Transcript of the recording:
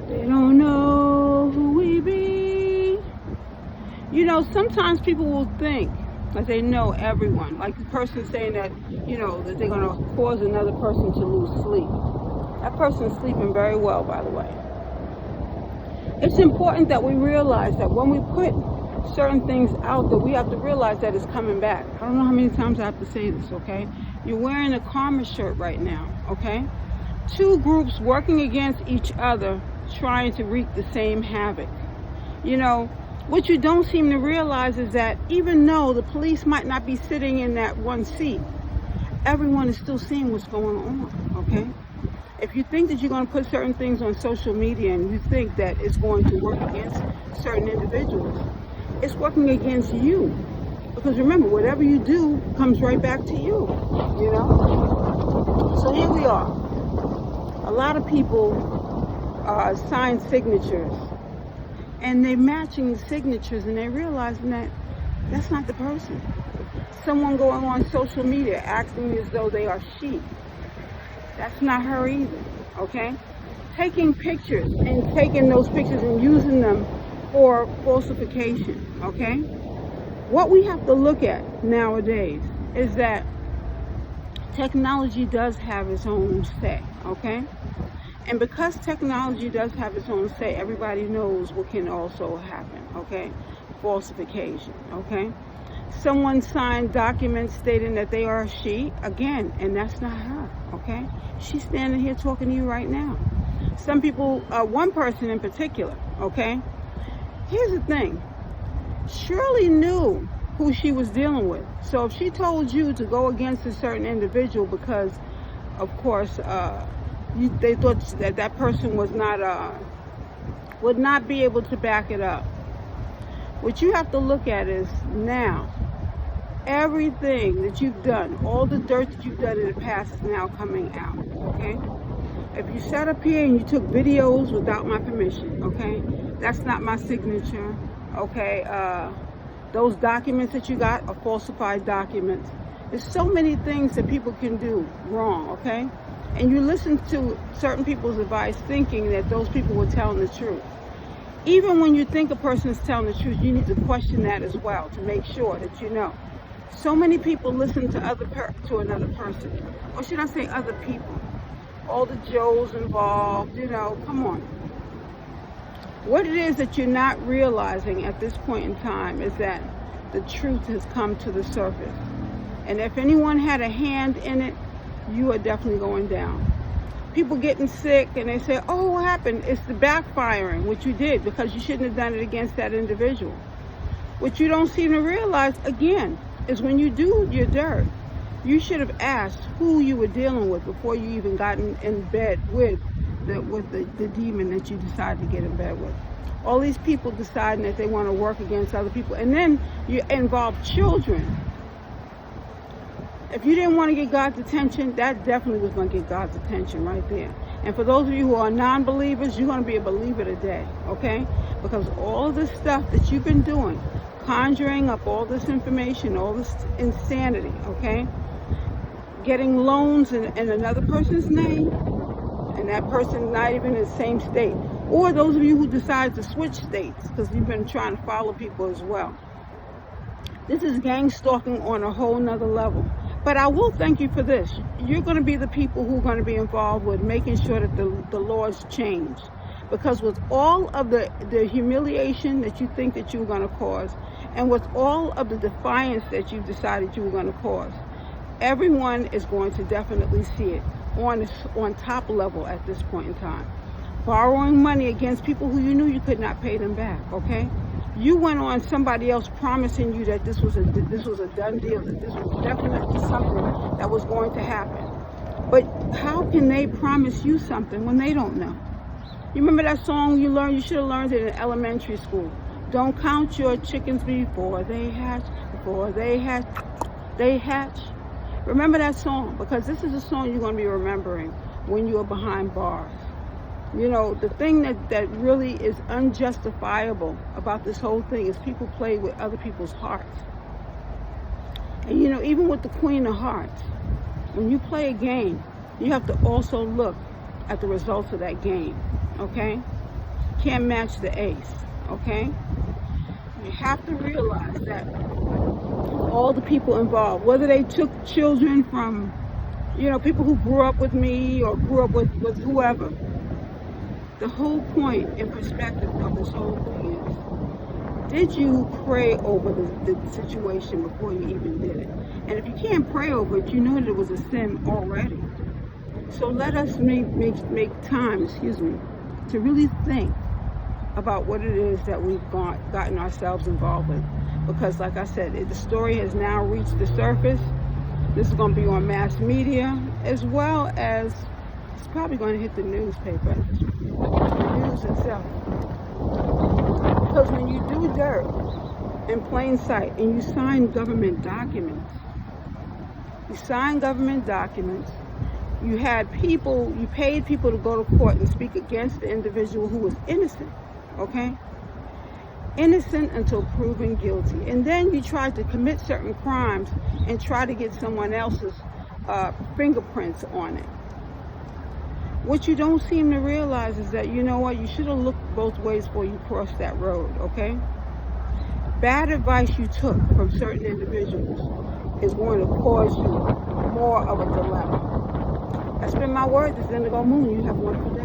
They don't know who we be. You know, sometimes people will think that they know everyone. Like the person saying that, you know, that they're going to cause another person to lose sleep. That person's sleeping very well, by the way. It's important that we realize that when we put certain things out there, we have to realize that it's coming back. I don't know how many times I have to say this, okay? You're wearing a karma shirt right now, okay? Two groups working against each other, trying to wreak the same havoc. You know, what you don't seem to realize is that even though the police might not be sitting in that one seat, everyone is still seeing what's going on, okay? If you think that you're going to put certain things on social media and you think that it's going to work against certain individuals, it's working against you. Because remember, whatever you do comes right back to you, you know? So here we are. A lot of people sign signatures, and they're matching the signatures, and they're realizing that that's not the person. Someone going on social media acting as though they are she. That's not her either, okay? Taking pictures and taking those pictures and using them for falsification, okay? What we have to look at nowadays is that technology does have its own say, okay? And because technology does have its own say, everybody knows what can also happen, okay? Falsification, okay? Someone signed documents stating that they are she, again, and that's not her, okay? She's standing here talking to you right now. Some people, one person in particular, okay? Here's the thing. Shirley knew who she was dealing with. So if she told you to go against a certain individual because, of course, they thought that that person was not, would not be able to back it up. What you have to look at is now, everything that you've done, all the dirt that you've done in the past is now coming out, okay? If you sat up here and you took videos without my permission, okay? That's not my signature, okay? Those documents that you got are falsified documents. There's so many things that people can do wrong, okay? And you listen to certain people's advice thinking that those people were telling the truth. Even when you think a person is telling the truth, you need to question that as well to make sure that you know. So many people listen to another person, or should I say other people? All the Joes involved, you know, come on. What it is that you're not realizing at this point in time is that the truth has come to the surface. And if anyone had a hand in it, you are definitely going down. People getting sick and they say, oh, what happened? It's the backfiring, which you did because you shouldn't have done it against that individual. What you don't seem to realize, again, is when you do your dirt, you should have asked who you were dealing with before you even got in bed with the demon that you decided to get in bed with. All these people deciding that they want to work against other people. And then you involve children. If you didn't want to get God's attention, that definitely was going to get God's attention right there. And for those of you who are non-believers, you're going to be a believer today, okay? Because all this stuff that you've been doing, conjuring up all this information, all this insanity, okay? Getting loans in another person's name, and that person not even in the same state. Or those of you who decide to switch states, because you've been trying to follow people as well. This is gang stalking on a whole nother level. But I will thank you for this. You're going to be the people who are going to be involved with making sure that the laws change. Because with all of the humiliation that you think that you were going to cause, and with all of the defiance that you've decided you were going to cause, everyone is going to definitely see it on top level at this point in time. Borrowing money against people who you knew you could not pay them back, okay? You went on somebody else promising you that this was a done deal, that this was definitely something that was going to happen. But how can they promise you something when they don't know? You remember that song you learned? You should have learned it in elementary school. Don't count your chickens before they hatch, they hatch. Remember that song, because this is a song you're going to be remembering when you are behind bars. You know, the thing that really is unjustifiable about this whole thing is people play with other people's hearts. And you know, even with the Queen of Hearts, when you play a game, you have to also look at the results of that game, okay? can't match the ace, okay? You have to realize that all the people involved, whether they took children from, people who grew up with me or grew up with whoever, the whole point and perspective of this whole thing is, did you pray over the situation before you even did it? And if you can't pray over it, you know that it was a sin already. So let us make time, to really think about what it is that we've gotten ourselves involved with. Because like I said, the story has now reached the surface. This is going to be on mass media, as well as it's probably going to hit the newspaper, the news itself. Because when you do dirt in plain sight and you sign government documents, you paid people to go to court and speak against the individual who was innocent, okay? Innocent until proven guilty. And then you try to commit certain crimes and try to get someone else's fingerprints on it. What you don't seem to realize is that, you should have looked both ways before you crossed that road, okay? Bad advice you took from certain individuals is going to cause you more of a dilemma. That's been my word. This is Indigo Moon. You have a wonderful day.